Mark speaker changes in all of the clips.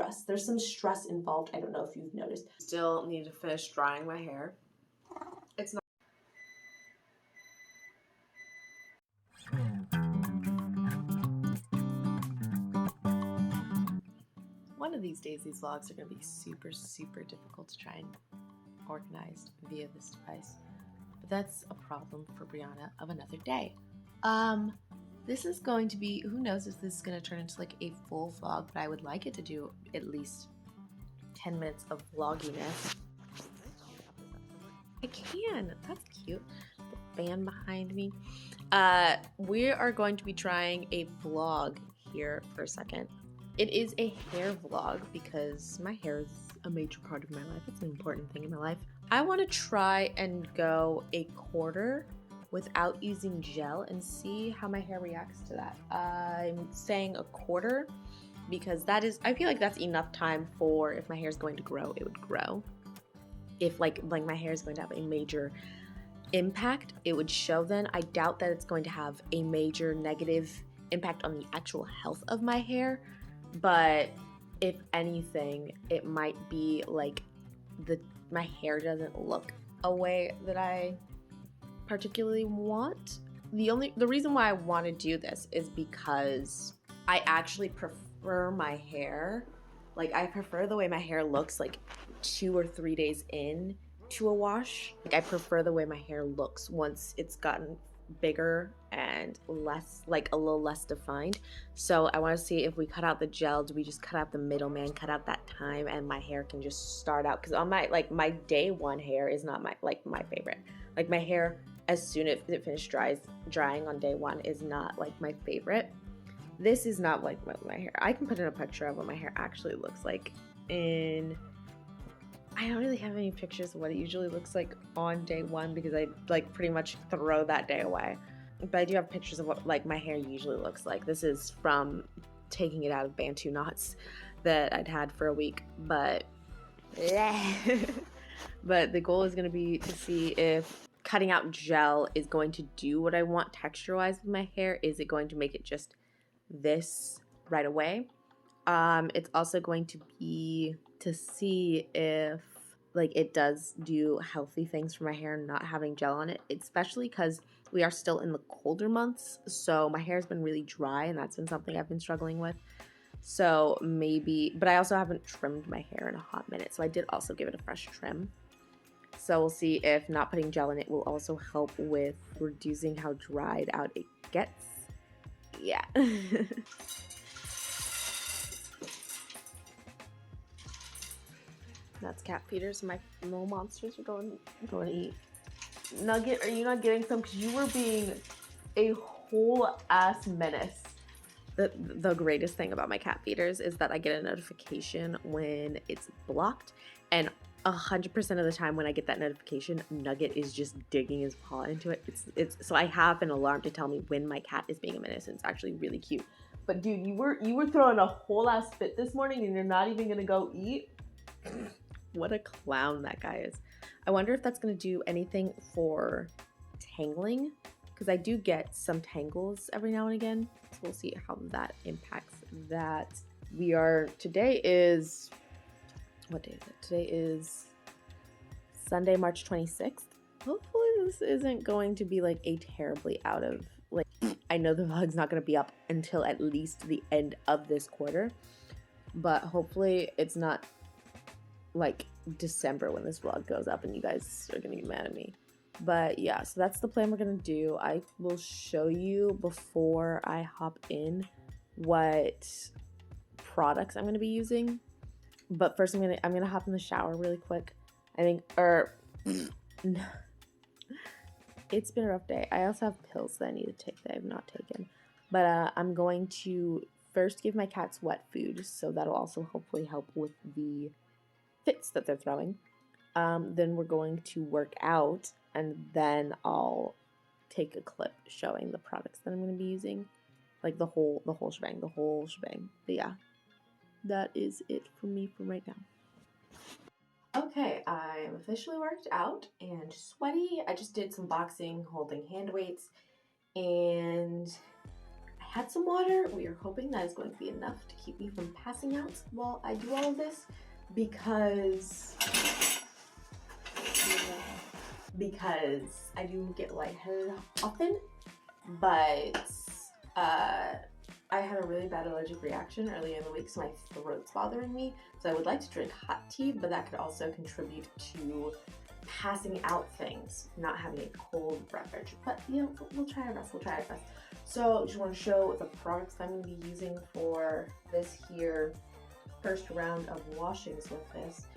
Speaker 1: stress. There's some stress involved. I don't know if you've noticed.
Speaker 2: Still need to finish drying my hair. It's not. One of these days, these vlogs are going to be super, super difficult to try and organize via this device. But that's a problem for Brianna of another day. This is going to be, who knows if this is going to turn into like a full vlog, but I would like it to do at least 10 minutes of vlogginess. I can. That's cute. The fan behind me. We are going to be trying a vlog here for a second. It is a hair vlog because my hair is a major part of my life. It's an important thing in my life. I want to try and go a quarter without using gel and see how my hair reacts to that. I'm saying a quarter because that is, I feel like that's enough time for, if my hair is going to grow, it would grow. If like my hair is going to have a major impact, it would show then. I doubt that it's going to have a major negative impact on the actual health of my hair, but if anything, it might be like my hair doesn't look a way that I particularly want. The reason why I want to do this is because I actually prefer my hair, like I prefer the way my hair looks like 2 or 3 days in to a wash. Like I prefer the way my hair looks once it's gotten bigger and less, like a little less defined. So I want to see if we cut out the gel, do we just cut out the middleman, cut out that time, and my hair can just start out, because on my day one hair is not my favorite. Like my hair, as soon as it finished drying on day one, is not like my favorite. This is not like my hair. I can put in a picture of what my hair actually looks like in, I don't really have any pictures of what it usually looks like on day one because I like pretty much throw that day away. But I do have pictures of what like my hair usually looks like. This is from taking it out of Bantu knots that I'd had for a week. But but the goal is going to be to see if cutting out gel is going to do what I want texture-wise with my hair. Is it going to make it just this right away? It's also going to be to see if like it does do healthy things for my hair not having gel on it, especially because we are still in the colder months, so my hair's been really dry and that's been something I've been struggling with. So maybe, but I also haven't trimmed my hair in a hot minute, so I did also give it a fresh trim. So we'll see if not putting gel in it will also help with reducing how dried out it gets. Yeah. That's cat feeders. My little monsters are going to eat. Nugget, are you not getting some? Because you were being a whole ass menace. The greatest thing about my cat feeders is that I get a notification when it's blocked, and 100% of the time when I get that notification, Nugget is just digging his paw into it. It's so I have an alarm to tell me when my cat is being a menace, and it's actually really cute. But dude, you were throwing a whole ass fit this morning, and you're not even gonna go eat. What a clown that guy is. I wonder if that's going to do anything for tangling, because I do get some tangles every now and again. So we'll see how that impacts that. Today is, what day is it? Today is Sunday, March 26th. Hopefully this isn't going to be like a terribly out of, like, I know the vlog's not going to be up until at least the end of this quarter, but hopefully it's not like December when this vlog goes up and you guys are gonna get mad at me. But yeah, so that's the plan we're gonna do. I will show you before I hop in what products I'm gonna be using. But first I'm gonna hop in the shower really quick. I think, it's been a rough day. I also have pills that I need to take that I've not taken. But I'm going to first give my cats wet food, so that'll also hopefully help with the fits that they're throwing. Then we're going to work out, and then I'll take a clip showing the products that I'm going to be using, like the whole shebang. But yeah, that is it for me for right now. Okay, I'm officially worked out and sweaty. I just did some boxing holding hand weights, and I
Speaker 1: had some water. We are hoping that is going to be enough to keep me from passing out while I do all of this, because I do get lightheaded often, but I had a really bad allergic reaction early in the week, so my throat's bothering me. So I would like to drink hot tea, but that could also contribute to passing out things, not having a cold beverage. But you know, we'll try our best. So just want to show the products I'm going to be using for this here first round of washings with this.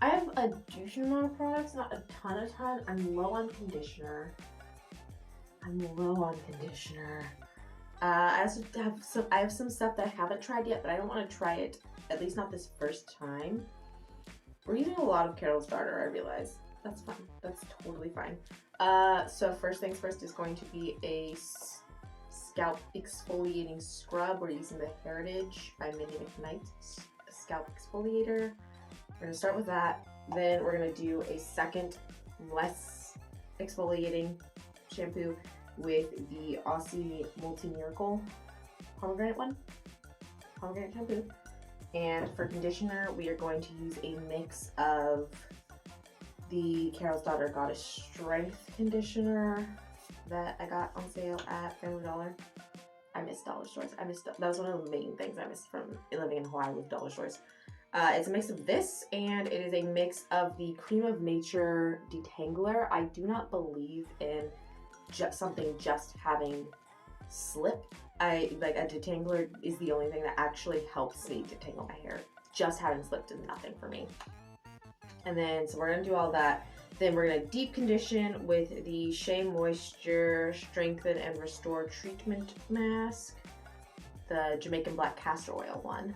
Speaker 1: I have a decent amount of products, not a ton. I'm low on conditioner. I also have some stuff that I haven't tried yet, but I don't want to try it, at least not this first time. We're using a lot of Carol's Starter, I realize. That's fine. That's totally fine. So first things first is going to be a scalp exfoliating scrub. We're using the Heritage by Mindy McKnight scalp exfoliator. We're going to start with that. Then we're going to do a second, less exfoliating shampoo with the Aussie Multi-Miracle pomegranate shampoo. And for conditioner, we are going to use a mix of the Carol's Daughter Goddess Strength conditioner that I got on sale at Family Dollar. I miss dollar stores. That was one of the main things I missed from living in Hawaii with dollar stores. It's a mix of this, and it is a mix of the Cream of Nature detangler. I do not believe in something just having slip. A detangler is the only thing that actually helps me detangle my hair. Just having slip did nothing for me. And then, so we're gonna do all that. Then we're gonna deep condition with the Shea Moisture Strengthen and Restore Treatment Mask, the Jamaican Black Castor Oil one.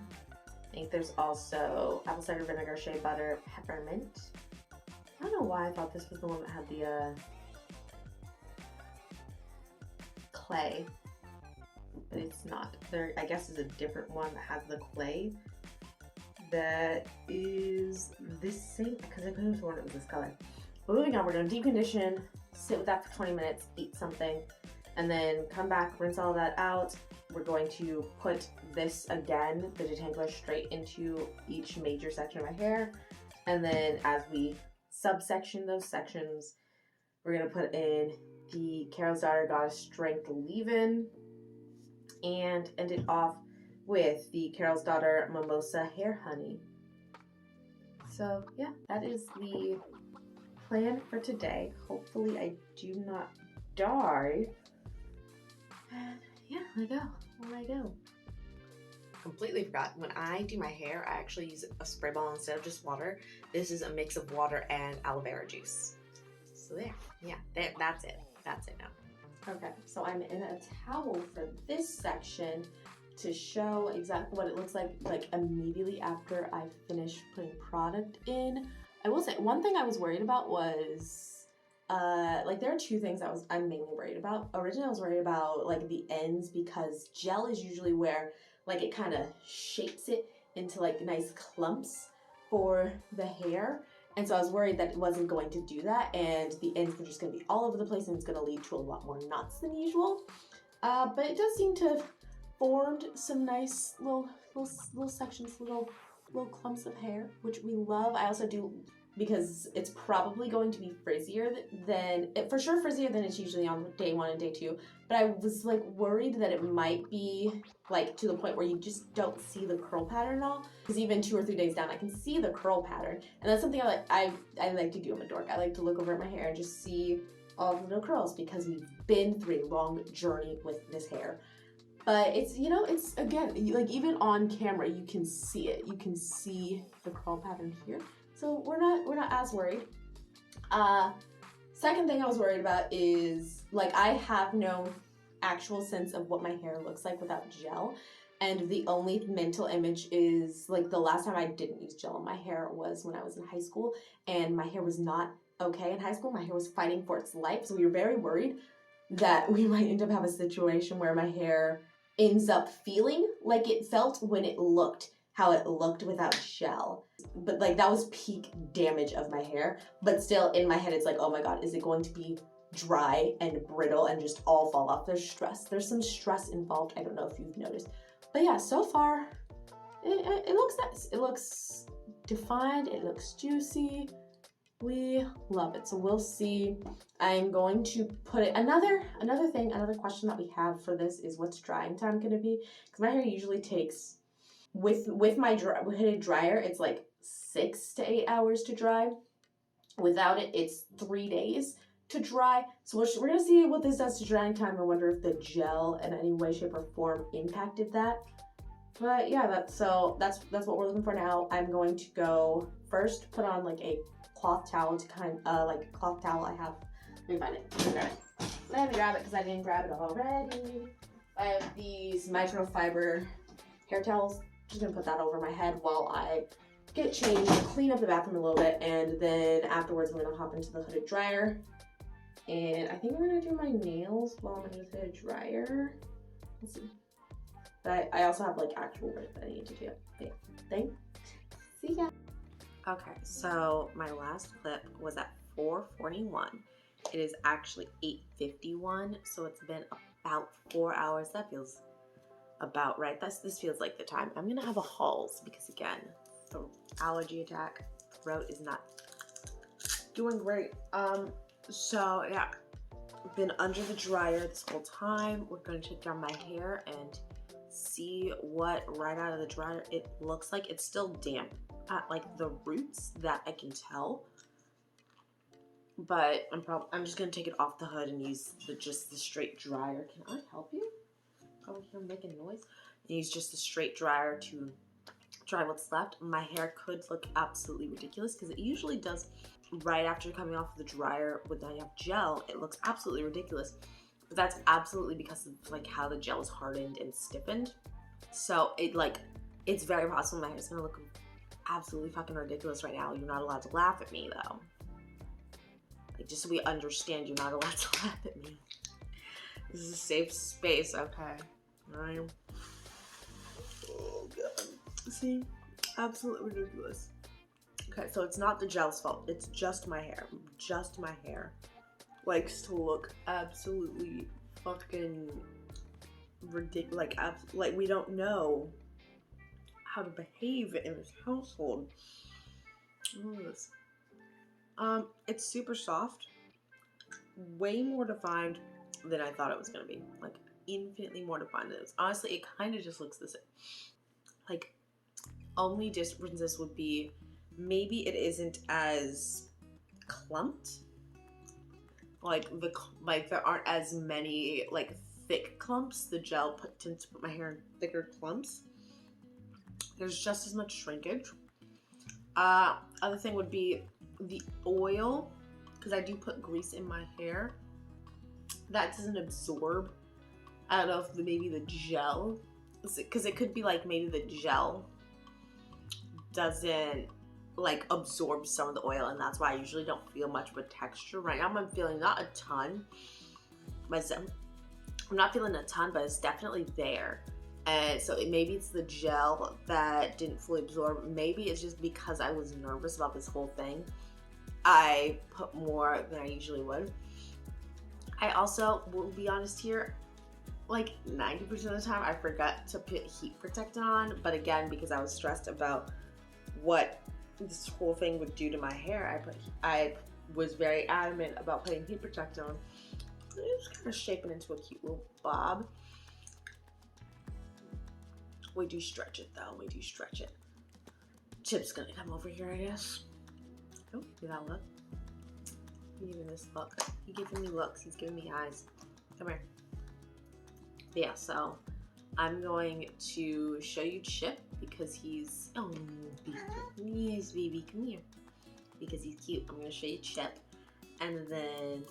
Speaker 1: I think there's also apple cider vinegar, shea butter, peppermint. I don't know why I thought this was the one that had the clay, but it's not. There, I guess, is a different one that has the clay that is this same, because I could have sworn it was this color. But moving on, we're going to deep condition, sit with that for 20 minutes, eat something, and then come back, rinse all that out. We're going to put this again, the detangler, straight into each major section of my hair. And then as we subsection those sections, we're going to put in the Carol's Daughter Goddess Strength leave-in and end it off with the Carol's Daughter Mimosa Hair Honey. So yeah, that is the plan for today. Hopefully I do not die. And yeah, let I go. Completely forgot. When I do my hair, I actually use a spray ball instead of just water. This is a mix of water and aloe vera juice. So there, yeah, that's it. That's it now. Okay, so I'm in a towel for this section to show exactly what it looks like immediately after I finish putting product in. I will say, one thing I was worried about was, there are two things I'm mainly worried about. Originally, I was worried about, the ends, because gel is usually where, it kind of shapes it into, nice clumps for the hair. And so I was worried that it wasn't going to do that, and the ends were just going to be all over the place, and it's going to lead to a lot more knots than usual. But it does seem to have formed some nice little sections, little clumps of hair, which we love. I also do, because it's probably going to be frizzier than it's usually on day 1 and day 2. But I was worried that it might be to the point where you just don't see the curl pattern at all. Because even 2 or 3 days down, I can see the curl pattern, and that's something I like to do. I'm a dork. I like to look over at my hair and just see all the little curls, because we've been through a long journey with this hair. But it's, it's, again, even on camera, you can see it. You can see the curl pattern here. So we're not as worried. Second thing I was worried about is, I have no actual sense of what my hair looks like without gel. And the only mental image is, the last time I didn't use gel in my hair was when I was in high school. And my hair was not okay in high school. My hair was fighting for its life. So we were very worried that we might end up having a situation where my hair ends up feeling like it felt when it looked how it looked without gel. But that was peak damage of my hair. But still, in my head, it's oh my god, is it going to be
Speaker 3: dry and brittle and just all fall off. There's stress. There's some stress involved. I don't know if you've noticed. But yeah, so far, it looks nice. It looks defined. It looks juicy. We love it. So we'll see. I'm going to put it, another question that we have for this is what's drying time going to be? Because my hair usually takes, with my hooded dryer, it's like 6 to 8 hours to dry. Without it, it's 3 days to dry. So we're going to see what this does to drying time. I wonder if the gel in any way, shape, or form impacted that. But yeah, that's what we're looking for now. I'm going to go first put on like a cloth towel to like a cloth towel I have. Let me find it. Let me grab it because I didn't grab it already. I have these microfiber hair towels. Just gonna put that over my head while I get changed, clean up the bathroom a little bit, and then afterwards I'm gonna hop into the hooded dryer. And I think I'm gonna do my nails while I'm in the hooded dryer. Let's see. But I also have like actual work that I need to do. Okay, thanks. See ya.
Speaker 2: Okay, so my last clip was at 4:41. It is actually 8:51, so it's been about 4 hours. That feels about right. This feels like the time. I'm gonna have a Halls because again, the allergy attack, throat is not doing great. So yeah, been under the dryer this whole time. We're gonna take down my hair and see what right out of the dryer it looks like. It's still damp at like the roots, that I can tell, but I'm just gonna take it off the hood and use just the straight dryer. Can I help you? Oh, you're making noise. And use just the straight dryer to dry what's left. My hair could look absolutely ridiculous because it usually does right after coming off the dryer. When I have gel, it looks absolutely ridiculous. But that's absolutely because of like how the gel is hardened and stiffened. So it's very possible my hair's gonna look absolutely fucking ridiculous right now. You're not allowed to laugh at me though. Like, just so we understand, you're not allowed to laugh at me. This is a safe space, okay? Alright. Oh god. See? Absolutely ridiculous. Okay, so it's not the gel's fault. It's just my hair. Just my hair likes to look absolutely fucking ridiculous. Like we don't know how to behave in this household. Look at this. It's super soft. Way more defined than I thought it was gonna be. Like, infinitely more defined than it was. Honestly, it kind of just looks the same. Like, only differences would be maybe it isn't as clumped. Like there aren't as many like thick clumps. The gel tends to put my hair in thicker clumps. There's just as much shrinkage. Other thing would be the oil, because I do put grease in my hair. That doesn't absorb. I don't know if maybe the gel, because it could be like maybe the gel doesn't like absorb some of the oil, and that's why I usually don't feel much of a texture. Right now I'm feeling not a ton, but I'm not feeling a ton, but it's definitely there. And so maybe it's the gel that didn't fully absorb. Maybe it's just because I was nervous about this whole thing. I put more than I usually would. I also will be honest here, like 90% of the time I forgot to put heat protectant on, but again, because I was stressed about what this whole thing would do to my hair, I was very adamant about putting heat protectant on. It's kind of shaping into a cute little bob. We do stretch it though, we do stretch it. Chip's gonna come over here, I guess. Oh, give that look. He's giving this look. He's giving me looks, he's giving me eyes. Come here. But yeah, so I'm going to show you Chip because he's, oh, yes, baby, come here. Because he's cute. I'm gonna show you Chip. And then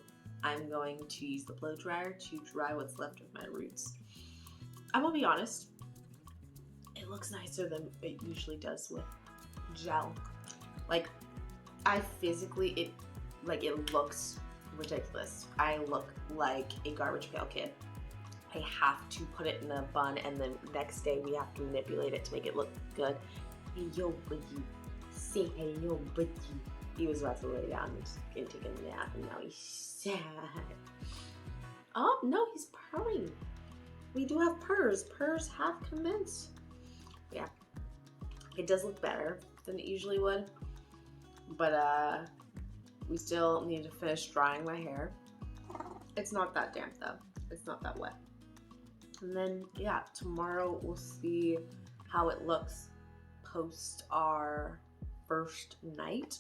Speaker 2: I'm going to use the blow dryer to dry what's left of my roots. I'm gonna be honest, it looks nicer than it usually does with gel. Like, I physically, it looks ridiculous. I look like a garbage pail kid. I have to put it in a bun, and then next day we have to manipulate it to make it look good. Hey, yo, buddy. Say hello, buddy. He was about to lay down and take a nap, and now he's sad. Oh, no, he's purring. We do have purrs. Purrs have commenced. Yeah. It does look better than it usually would. But, we still need to finish drying my hair. It's not that damp, though. It's not that wet. And then, yeah, tomorrow we'll see how it looks post our first night,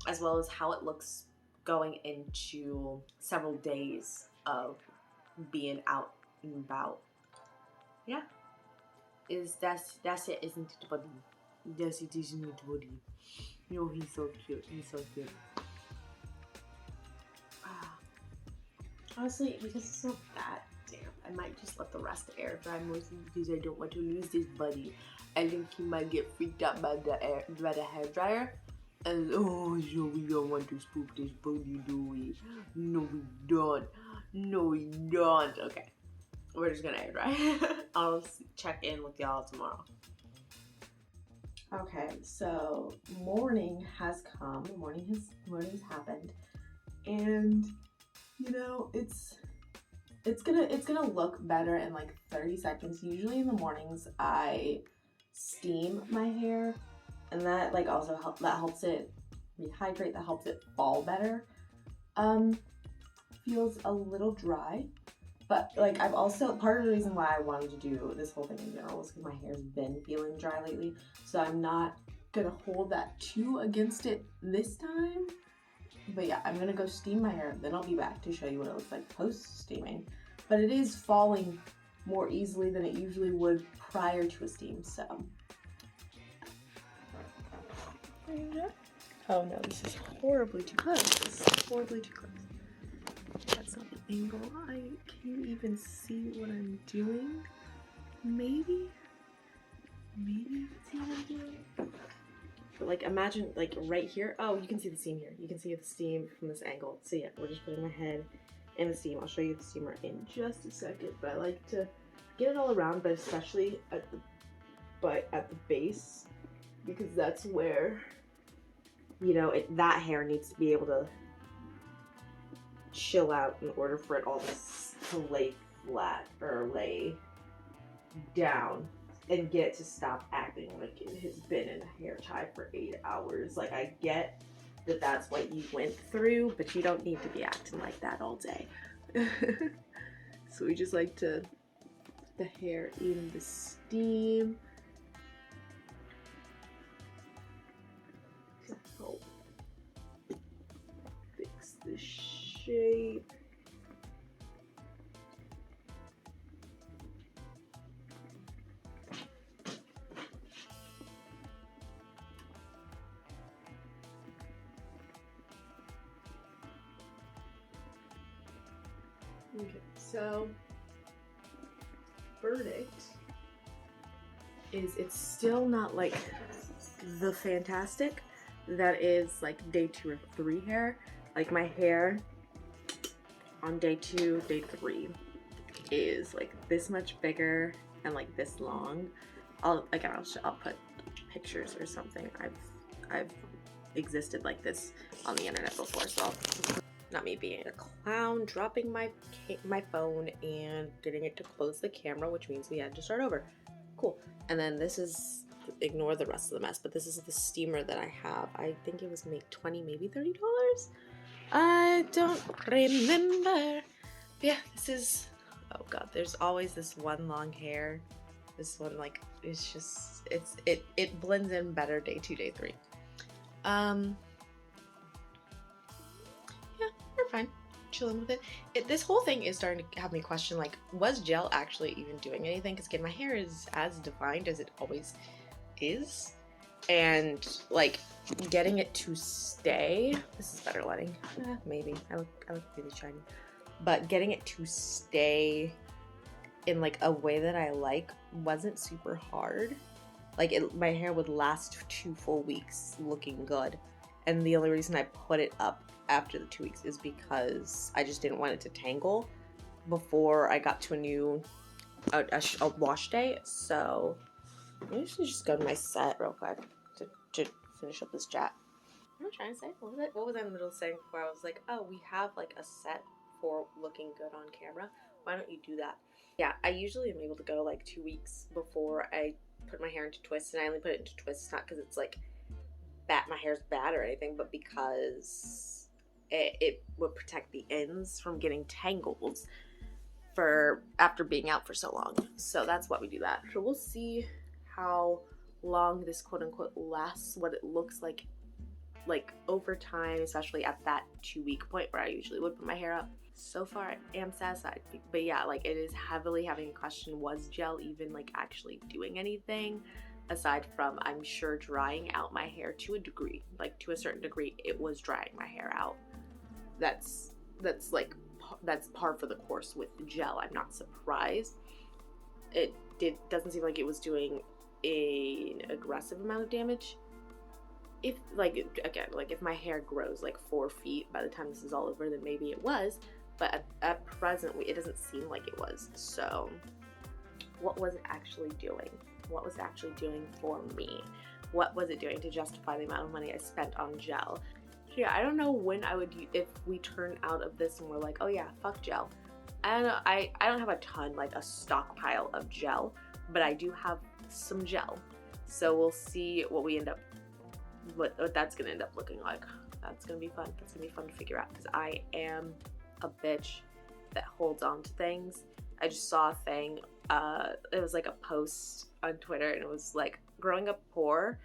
Speaker 2: as well as how it looks going into several days of being out and about. Yeah. That's it, isn't it, buddy? Yes, it isn't it, buddy? You know, he's so cute. He's so cute. Honestly, because it's not that damp, I might just let the rest air dry, mostly because I don't want to lose this buddy. I think he might get freaked out by the hair dryer. And oh, so we don't want to spook this buddy, do we? No, we don't. No, we don't. Okay, we're just gonna air dry. I'll check in with y'all tomorrow.
Speaker 3: Okay, so morning has come. Morning's happened, and you know it's gonna look better in like 30 seconds. Usually in the mornings I steam my hair, and that like also helps it rehydrate. That helps it fall better. Feels a little dry. But like I've also, part of the reason why I wanted to do this whole thing in general was because my hair's been feeling dry lately. So I'm not gonna hold that too against it this time. But yeah, I'm gonna go steam my hair, then I'll be back to show you what it looks like post steaming. But it is falling more easily than it usually would prior to a steam, so.
Speaker 2: Oh no, this is horribly too close. This is horribly too close. That's not the angle. Can you even see what I'm doing? Maybe see what I'm doing. But like imagine like right here. Oh, you can see the steam here. You can see the steam from this angle. So yeah, we're just putting my head in the steam. I'll show you the steamer in just a second. But I like to get it all around, but especially at the base, because that's where, you know, that hair needs to be able to chill out in order for it all to lay flat or lay down and get it to stop acting like it has been in a hair tie for 8 hours. Like, I get that that's what you went through, but you don't need to be acting like that all day. So we just like to put the hair in the steam to help fix the shape. Okay, so verdict is it's still not like the fantastic that is like day 2 or 3 hair. Like my hair on day 2, day 3 is like this much bigger and like this long. I'll put pictures or something. I've existed like this on the internet before, so not me being a clown, dropping my phone and getting it to close the camera, which means we had to start over. Cool. And then this is, ignore the rest of the mess, but this is the steamer that I have. I think it was $20, maybe $30. I don't remember. Yeah, this is, oh god, there's always this one long hair. This one, like, it's just, it blends in better day 2, day 3. Yeah, we're fine. Chilling with it. This whole thing is starting to have me question, like, was gel actually even doing anything? Because again, my hair is as defined as it always is. And, like, getting it to stay, this is better lighting. Maybe. I look really shiny. But getting it to stay in, like, a way that I like wasn't super hard. Like, my hair would last 2 full weeks looking good. And the only reason I put it up after the 2 weeks is because I just didn't want it to tangle before I got to a new a wash day. So I should just go to my set real quick to finish up this chat. What am I trying to say? What was it? What was I in the middle of saying before? I was like, oh, we have like a set for looking good on camera. Why don't you do that? Yeah, I usually am able to go like 2 weeks before I put my hair into twists, and I only put it into twists not because it's like my hair's bad or anything, but because it would protect the ends from getting tangles for after being out for so long. So that's why we do that. So we'll see how long this quote unquote lasts, what it looks like over time, especially at that 2-week point where I usually would put my hair up. So far I am satisfied, but yeah, like it is heavily having a question, was gel even like actually doing anything aside from, I'm sure, drying out my hair to a degree, like to a certain degree it was drying my hair out. That's par for the course with gel. I'm not surprised. It doesn't seem like it was doing an aggressive amount of damage. If if my hair grows like 4 feet by the time this is all over, then maybe it was, but at present it doesn't seem like it was. So what was it actually doing? What was it actually doing for me? What was it doing to justify the amount of money I spent on gel? Yeah, I don't know when I would, if we turn out of this and we're like, oh yeah, fuck gel. I don't know, I don't have a ton, like a stockpile of gel, but I do have some gel. So we'll see what we end up, what that's gonna end up looking like. That's gonna be fun. That's gonna be fun to figure out, because I am a bitch that holds on to things. I just saw a thing, it was like a post on Twitter, and it was like, growing up poor,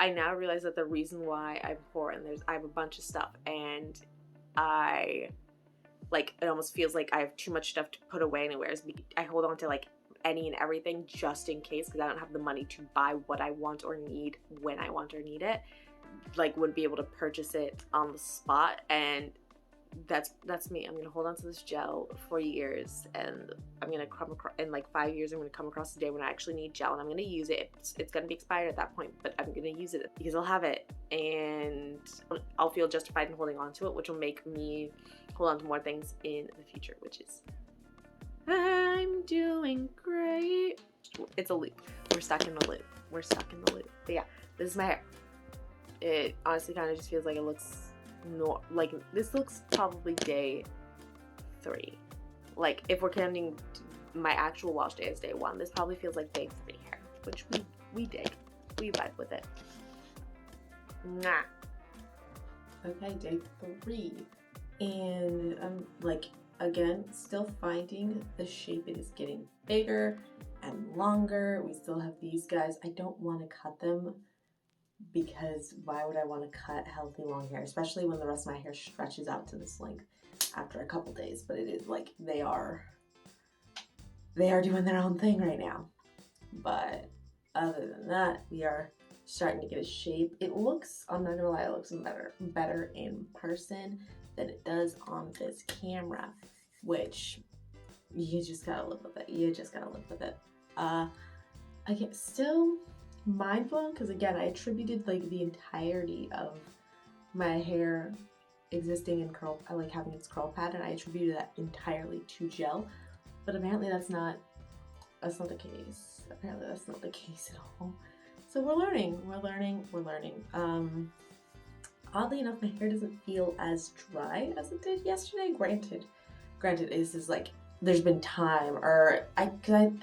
Speaker 2: I now realize that the reason why I'm poor, and I have a bunch of stuff, and it almost feels like I have too much stuff to put away anyways. I hold on to like any and everything just in case, because I don't have the money to buy what I want or need when I want or need it. Like, wouldn't be able to purchase it on the spot, and that's me. I'm gonna hold on to this gel for years, and I'm gonna come across, in like 5 years, I'm gonna come across the day when I actually need gel, and I'm gonna use it. It's gonna be expired at that point, but I'm gonna use it because I'll have it, and I'll feel justified in holding on to it, which will make me hold on to more things in the future, which is, I'm doing great. It's a loop. We're stuck in the loop. But yeah, this is my hair. It honestly kind of just feels like it looks this looks probably day 3. Like, if we're counting my actual wash day as day 1, this probably feels like day 3 hair, which we dig. We vibe with it. Nah.
Speaker 1: Okay, day 3. And I'm again, still finding the shape. It is getting bigger and longer. We still have these guys. I don't want to cut them, because why would I want to cut healthy long hair, especially when the rest of my hair stretches out to this length after a couple days. But it is like they are doing their own thing right now. But other than that, we are starting to get a shape. It looks, I'm not gonna lie, it looks better in person than it does on this camera, which you just gotta live with it. I get still mind blown, because again, I attributed like the entirety of my hair existing in curl, like having its curl pattern, I attributed that entirely to gel, but apparently that's not the case. Apparently that's not the case at all. So we're learning. Oddly enough, my hair doesn't feel as dry as it did yesterday. Granted, this is like, there's been time, or I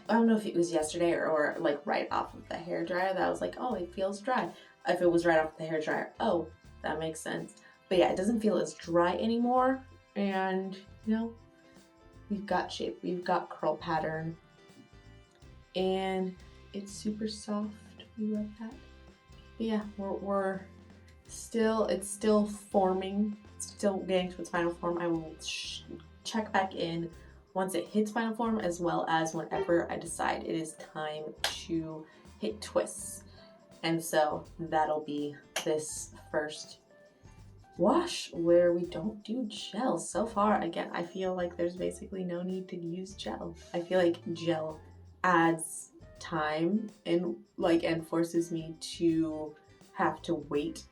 Speaker 1: don't know if it was yesterday or like right off of the hairdryer that I was like, oh, it feels dry. If it was right off the hairdryer, oh, that makes sense. But yeah, it doesn't feel as dry anymore, and you know, we've got shape, we've got curl pattern, and it's super soft. We love that. But yeah, we're still, it's still forming, it's still getting to its final form. I will check back in once it hits final form, as well as whenever I decide it is time to hit twists. And so that'll be this first wash where we don't do gel. So far, again, I feel like there's basically no need to use gel. I feel like gel adds time and forces me to have to wait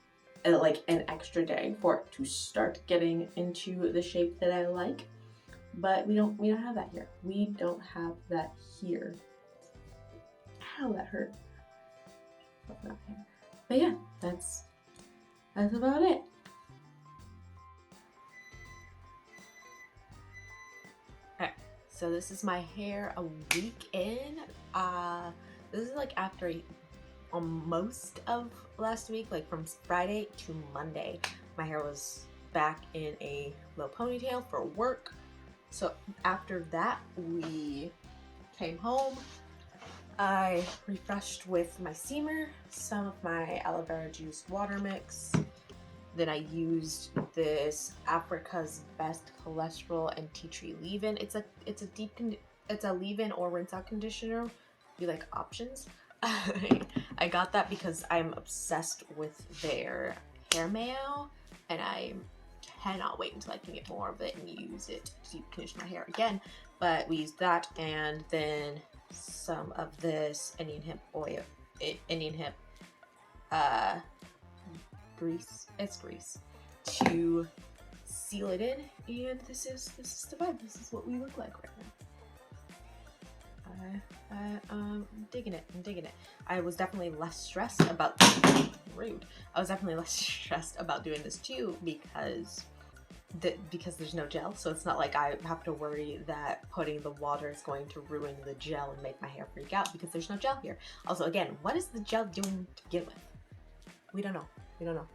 Speaker 1: like an extra day for it to start getting into the shape that I like. But we don't have that here. We don't have that here. Ow, that hurt. But yeah, that's
Speaker 3: that's about it.
Speaker 2: So this is my hair a week in. This is like after most of last week, like from Friday to Monday. My hair was back in a low ponytail for work. So after that, we came home. I refreshed with my steamer, some of my aloe vera juice water mix. Then I used this Africa's Best Cholesterol and Tea Tree Leave-In. It's a leave-in or rinse out conditioner. You like options. I got that because I'm obsessed with their hair mayo, and I cannot wait until I can get more of it and use it to deep condition my hair again. But we used that, and then some of this Indian hemp oil, Indian hemp grease. It's grease to seal it in, and this is the vibe. This is what we look like right now. I'm digging it. I'm digging it. I was definitely less stressed about rude. I was definitely less stressed about doing this too because there's no gel, so it's not like I have to worry that putting the water is going to ruin the gel and make my hair freak out because there's no gel here. Also, again, what is the gel doing to begin with? We don't know. We don't know.